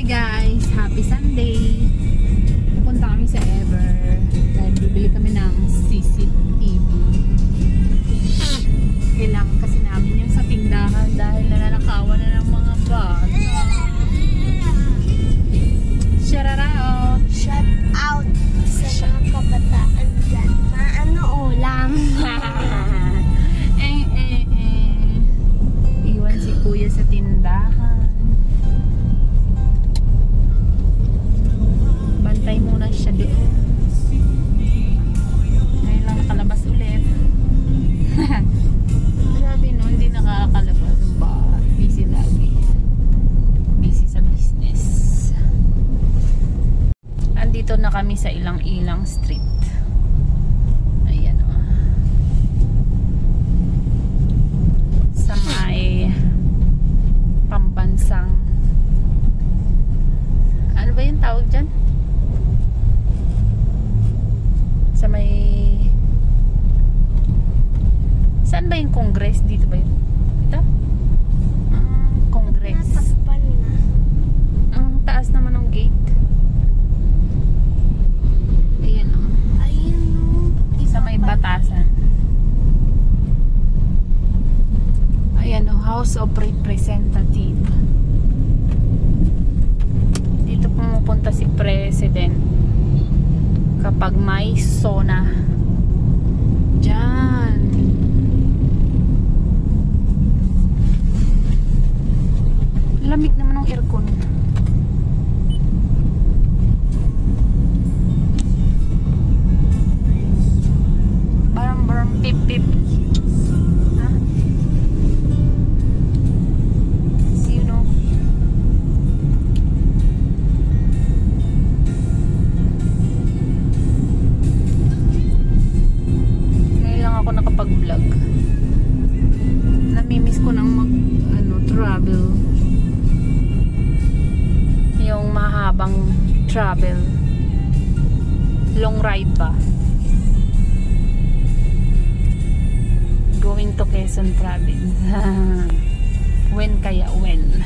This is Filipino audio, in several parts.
Hi guys! Happy Sunday! Pupunta kami sa Ever dahil bibili kami ng CCTV. Kailangan kasi namin yung sa tindahan dahil nananakawan na ng mga bata. Shout out! Shout out sa mga kabataan dyan. Maano ulam? Iwan si kuya sa tindahan. Bantay muna siya doon. Ngayon lang nakalabas ulit. Sabi no, hindi nakakalabas. Busy lagi. Busy sa business. Andito na kami sa Ilang-Ilang Street. Ayan o. Sa may pambansang, ano ba yung tawag dyan? Sa may, saan ba yung Congress? Dito ba yun? Ito? Congress. Natakpan na. Ang taas naman ng gate. Ayan o. Ayun o. Sa may batasan. Ayan o. House of Representative. Dito pumupunta si President kapag may SONA. Diyan. Lamig naman ng aircon. Barang pip pip. Ha? You know. Ngayon lang ako nakapag-vlog. Namimiss ko ng travel. Yung mahabang travel. Long ride ba? Going to Quezon Province. When kaya when?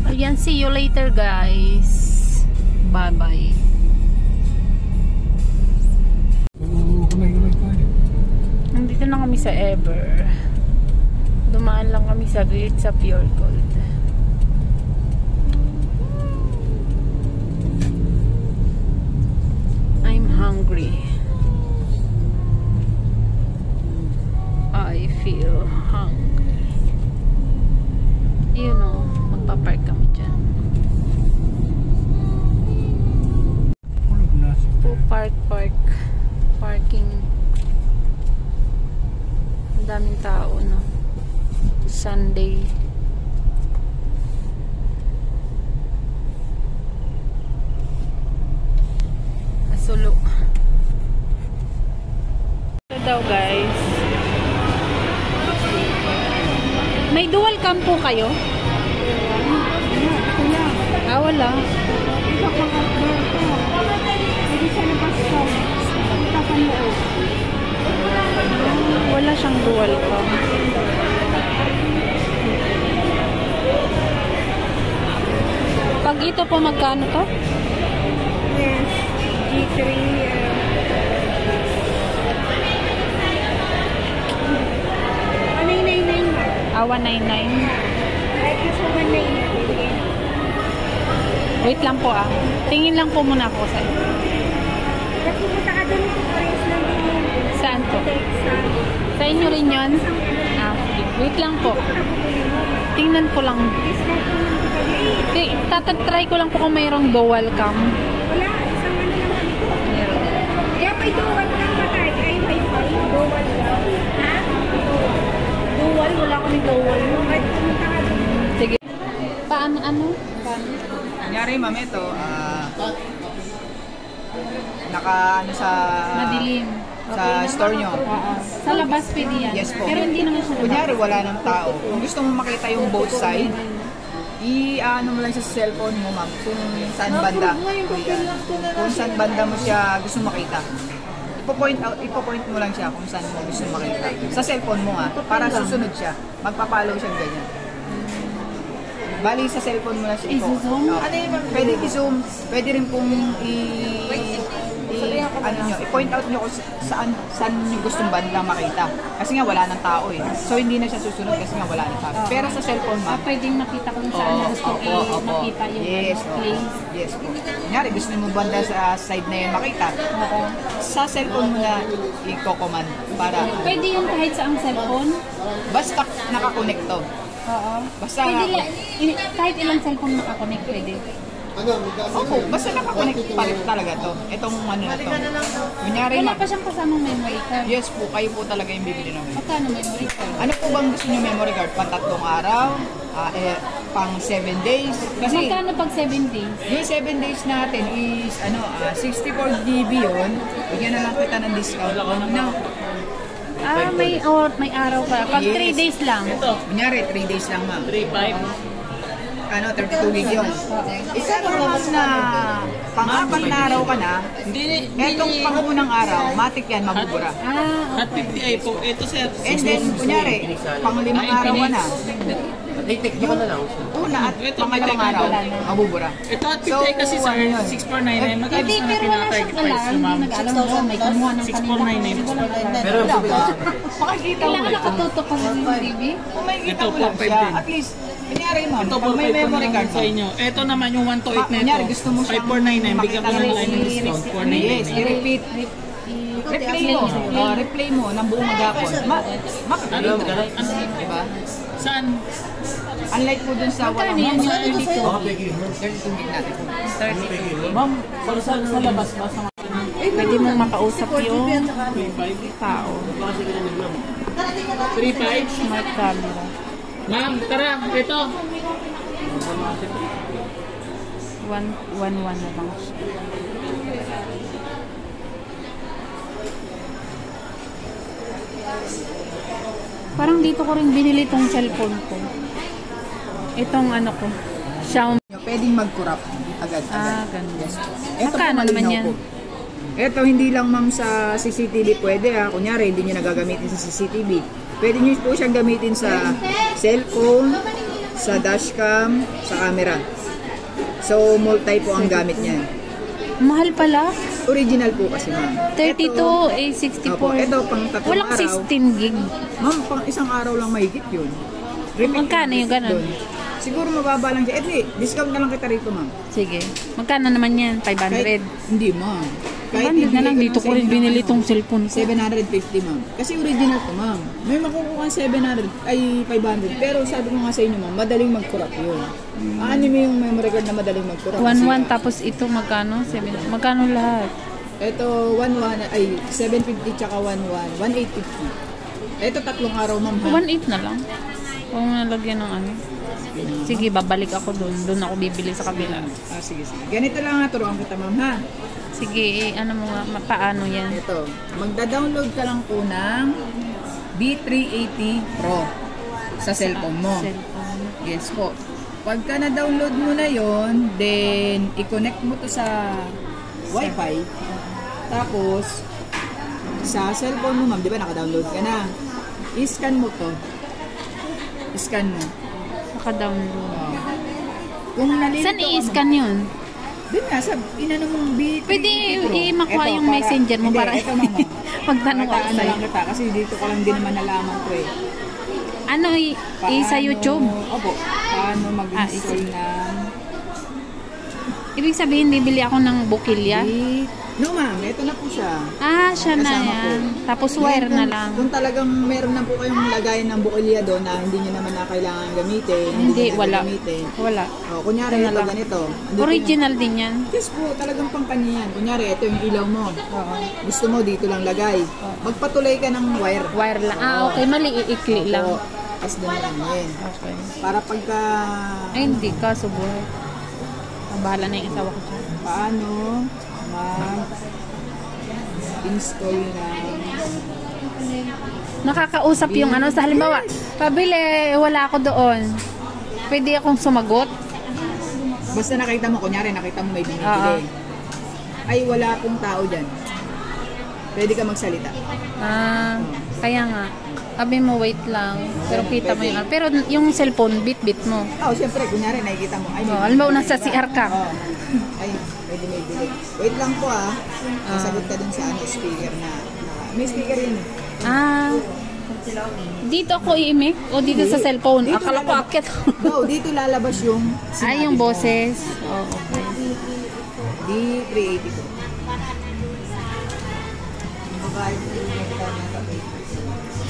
Ayan, see you later guys. Bye bye. Nandito na kami sa Ever. Dumaan lang kami sa gate sa Pure Gold. I'm hungry. I feel hungry. You know, magpa-park kami dyan. Parking. Ang daming tao, no? Sunday. Sulo. Ito daw guys. May dual cam po kayo? Ah, wala. Wala siyang dual cam. Pag ito po magkano to? Yes. G3. 199. 199. Like nasa 199. Wait lang po ah. Tingin lang po muna ako sa iyo. Kaya pumunta ka doon kung pares lang din. Saan po? Sa inyo rin yun? Ah, wait lang po. Tingnan ko lang. Tatatry ko lang po kung mayroong dual cam. Wala. Isang ano lang dito. Kaya may dual cam ba tayo? Ay, may dual cam. Ha? Dual? Wala kami dual. Kaya pumunta ka doon. Sige. Paano? Paano? Nangyari ma'am ito, naka sa Madilim. sa store nyo. Sa labas pwede yan. Yes po. Pero hindi naman siya. Kunyari wala ng tao. Kung gusto mo makita yung both side, i-ano mo lang sa cellphone mo ma'am kung saan banda. Kung saan banda mo siya gusto makita. ipo-point mo lang siya kung saan mo gusto makita. Sa cellphone mo para susunod siya. Magpa-follow siya ganyan. Bali sa cellphone mo lang siya I-zoom? Pwede i-zoom, pwede rin pong i-point out nyo kung saan yung gustong banda makita. Kasi nga wala ng tao So hindi na siya susunod kasi nga wala ng tao. Pero sa cellphone mo, pwedeng makita kung saan gusto makita yung place. Yes po. Kunyari, gusto mo banda sa side na yun makita. Sa cellphone mo na i-command para... Pwede yun kahit sa ang cellphone? Basta nakakonect to. Oo. Basta kahit ilang cellphone nakakonect pwede. Opo, basta nakakonect pa rin talaga to. Itong ano na to. Kunyari, Wala pa siyang kasamang memory card. Yes po, kayo po talaga yung bibili namin. Magkano memory card? Ano po bang gusto niyo memory card? Pang 3 araw? Pang 7 days? Kasi Magkano pag 7 days? yung 7 days natin is 64 GB yun. Bigyan na lang kita ng discount. No. May araw ka. Pag 3 days lang. Kunyari, 3 days lang ma'am. 3.5. 32 gig yun. Isa naman na pang-apat na araw ka na, etong pang-unang araw, matik yan, mabubura. At 50 po, ito sir. And then, kunyari, pang-5 araw ka na, una at pang-5 araw, mabubura. Ito at 50 kasi sir, 6499. Magkano Hindi, sa pero wala pinatarget siyang price alam. mo ma'am? Hindi nag-alam mo. May kumuha ng 6499. Pero, makikita mo Kailangan ito. nakatutok ka sa TV. Kung makikita Ito, mo lang 4.5 siya, din. at least, kunyari ma'am, Ito po pag may memory card sa inyo. Ito naman yung 1 to 8 na kunyari, ito. gusto mo siyang 5499. Bigyan ko ng line ng discount. Yes, 499. i-repeat. Replay mo. Replay mo ng buong maghapon. Makakita mo. Diba? Saan? Unlike po dun sa walang yan? mga Yung 32 gig natin. 32. Ma'am, sa labas ba? Sa Pwede mong makausap yung 3.5? tao. 3.5? Smart camera. Ma'am, tara, ito. 111 na lang siya. Parang dito ko rin binili tong cellphone ko. Itong ano ko. Xiaomi. Pwedeng mag-corrupt agad. Ganun. Yes. Magkano naman yan? Ito, hindi lang ma'am sa CCTV pwede Kunyari, hindi nyo nagagamitin sa CCTV. Pwede nyo po siyang gamitin sa cellphone, sa dashcam, sa camera. So, multi po ang gamit niyan. Mahal pala. Original po kasi ma'am. 32, 64. Opo, ito pang 3 Walang araw. 16 gig. Ma'am, pang 1 araw lang mahigit yun. Magkano yung ganun? Doon. Siguro mababa lang siya. Discount na lang kita rito ma'am. Sige. Magkano naman yan? 500. Hindi ma'am. 500 na lang. Dito ko rin binili tong cellphone ko. 750 ma'am. Kasi original to ma'am. May makukuha 700 ay 500. Pero sabi ko nga sa inyo ma'am, madaling mag-corrupt yun. Ano mo yung memory card na madaling mag-corrupt? 1.1 tapos ito magkano? 7. Magkano lahat? Ito 1.1 ay 750 tsaka 1.1 1.850. Ito 3 araw ma'am ha. 1.8 na lang. Kung nalagyan ng ano. Sige, babalik ako doon. Doon ako bibili sa kabila. Sige. Ganito lang nga, turuan kita ma'am ha. Sige, ano mo nga, paano yan? Ito, magda-download ka lang po ng B380 Pro sa cellphone mo. Cellphone. Yes po. Pagka na-download mo na yon, then i-connect mo to sa Wi-Fi. Tapos, sa cellphone mo ma'am, di ba naka-download ka na? I-scan mo to. I-scan mo. Naka-download. Kung nalilito Saan ka, i-scan yun? doon nga, sa inano mong B380 Pwede Pro. i-makuha Ito, yung messenger mo para ito mama. magtanong ako Pataan na sa'yo. lang kita kasi dito ko lang din naman nalaman ko eh. Ano, sa YouTube? Opo. Paano mag-install sige. ng... Ibig sabihin, bibili ako ng bukilya? No ma'am, ito na po siya. Siya na Kasama yan. po. Tapos wire na lang. Kung talagang meron na po kayong lagayan ng bukilya doon na hindi nyo naman na kailangan gamitin. Hindi, nyo wala. Gamitin. Wala. Kunyari Ito na ito lang. ganito. Andito Original din yan. Yes po, talagang pang kanya yan. Kunyari, ito yung ilaw mo. Gusto mo dito lang lagay. Magpatuloy ka ng wire. Wire lang. Okay. Mali, iikli lang. Opo. Tapos doon lang yan. Okay. Para pagka... Ay, hindi ka. Subuhay. Bahala na yung asawa ko dyan. Paano mag-install na... Nakakausap yung ano. Sa halimbawa, pabili, wala ako doon. Pwede akong sumagot? Basta nakita mo, kunyari nakita mo may binibili. Ay, wala akong tao dyan. pwede ka magsalita. Kaya nga. Sabi mo, wait lang. Pero kita mo yung... Pero yung cellphone, bit-bit mo. Oo, siyempre, kunyari, nakikita mo. Ay, Alam mo, nasa CR ka. Ay, pwede may delay. Wait lang po Sasagot ka dun sa speaker na... May speaker yun. Dito ako i-imic? O dito sa cellphone? Akala ko akit. No, dito lalabas yung... Yung boses. Okay. D380 po.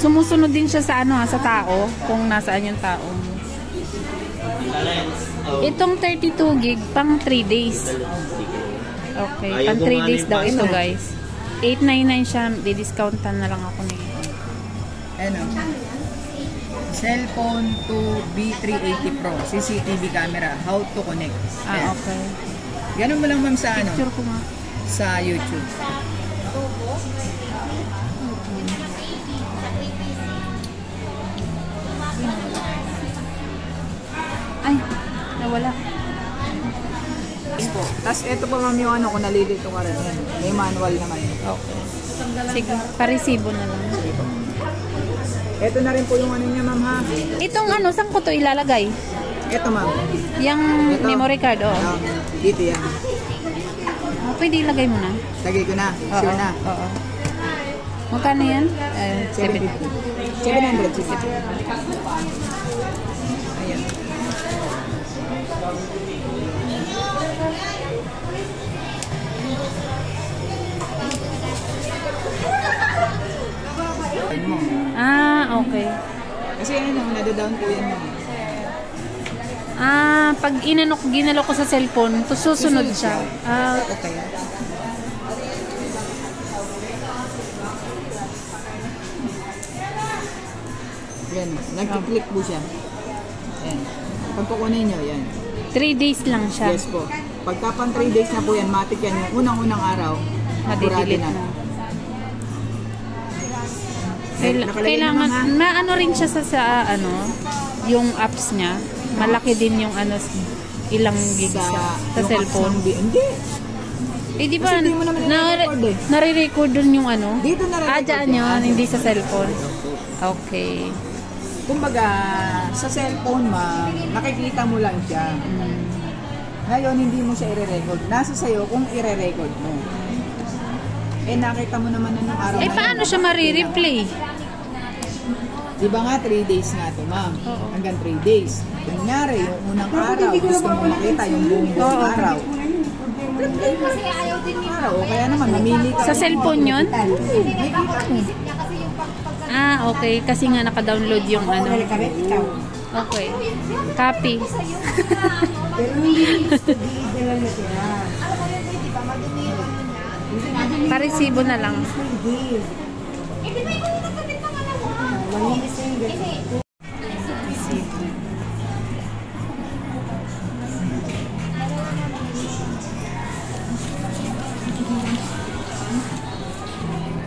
Sumusunod din siya sa sa tao, kung nasaan yung tao mo. Itong 32 gig, pang 3 days. Okay, pang 3 days daw ito guys. 899 siya, di-discountan na lang ako nito. Cellphone to B380 Pro, CCTV camera, how to connect. Okay. Ganun mo lang ma'am sa Picture ko nga. sa YouTube. Ay, nawala. Tapos ito po ma'am yung kung nalilito ka rin. May manual naman. Okay. Sige, paresibo na lang. Ito na rin po yung niya ma'am ha. Itong saan ko to ilalagay? Ito ma'am. Yung memory card, Dito yan. Pwede ilagay mo na. Lagay ko na. Sure na. Oo. Magkano yan? 750. 700. Ayan. Okay. Kasi nadadown po yan ma'am. Pag ginalo ko sa cellphone, to susunod siya. Okay. Yan, nag-click po siya. Yan. Pag kukunin nyo, yan. 3 days lang siya. Yes po. Pagka pang 3 days na po yan, matik yan. Yung unang-unang araw, Madidelete na. Kailangan, maano rin siya sa yung apps niya. Malaki din yung ilang gig sa cellphone. Hindi. Di ba, Kasi di mo naman nare-record nare-record dun yung Dito nare-record. dyan yun, hindi sa cellphone. Okay. Kumbaga, sa cellphone, ma'am, nakikita mo lang siya. Ngayon, hindi mo siya i-record. Nasa sayo kung i-record mo. Nakita mo naman na ng araw. Paano siya marireplay? Di ba nga, 3 days nga ito, ma'am. Hanggang 3 days. Kunyari, yung unang araw, gusto mo makita yung buong araw. Kasi ayaw din ni Araw, kaya naman, mamili ka. Sa cellphone yun? May kita mo. Okay. Kasi nga naka-download yung Okay. Copy. Pero hindi dala na sila. Paresibo na lang. Eh, di ba ikaw yung nagkabit ng Malinis na yung ganito.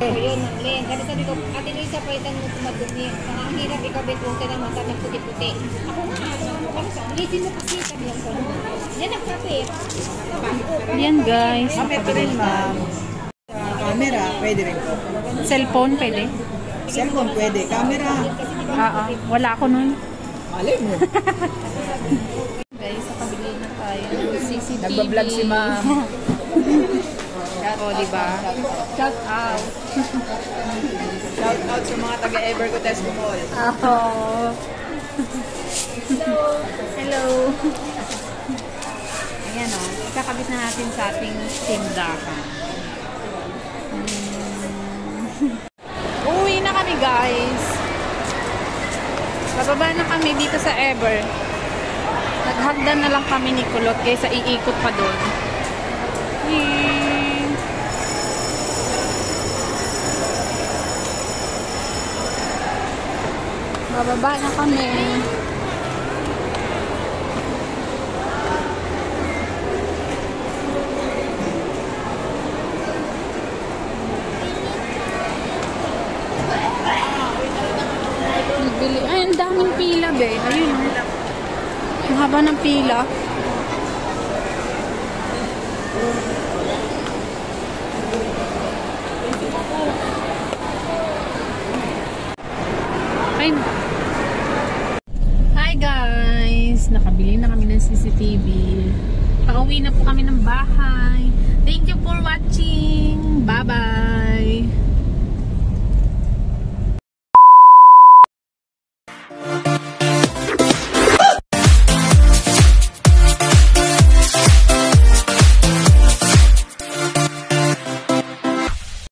Yun, Len. Kasi sabi ko, Ate Luisa, pwede mo tumadumi. Ang hirap ikabit mo ka na mata ng puti-puti. Ako nga, lisin mo kasi, sabi ko. Yan ang kapit. Yan guys. Ito rin, ma'am. Camera, pwede rin po. Cellphone pwede? Cellphone, pwede. Camera, Wala ako nun. malay mo. Guys, sa kabili na tayo. CCTV. Nagbablog si ma'am. Diba? Shout out. Shout out sa mga taga-Ever Cotesco Mall. Hello. Ayan kakabit na natin sa ating tindahan. Uwi na kami guys. Bababa na kami dito sa Ever. Naghagdan na lang kami ni Kulot kaysa iikot pa doon. Bababa na kami. Nagbili. Ay, ang daming pila, be. Ayun. Ang haba ng pila. guys, nakabili na kami ng CCTV. Pauwi na po kami ng bahay. Thank you for watching. Bye-bye.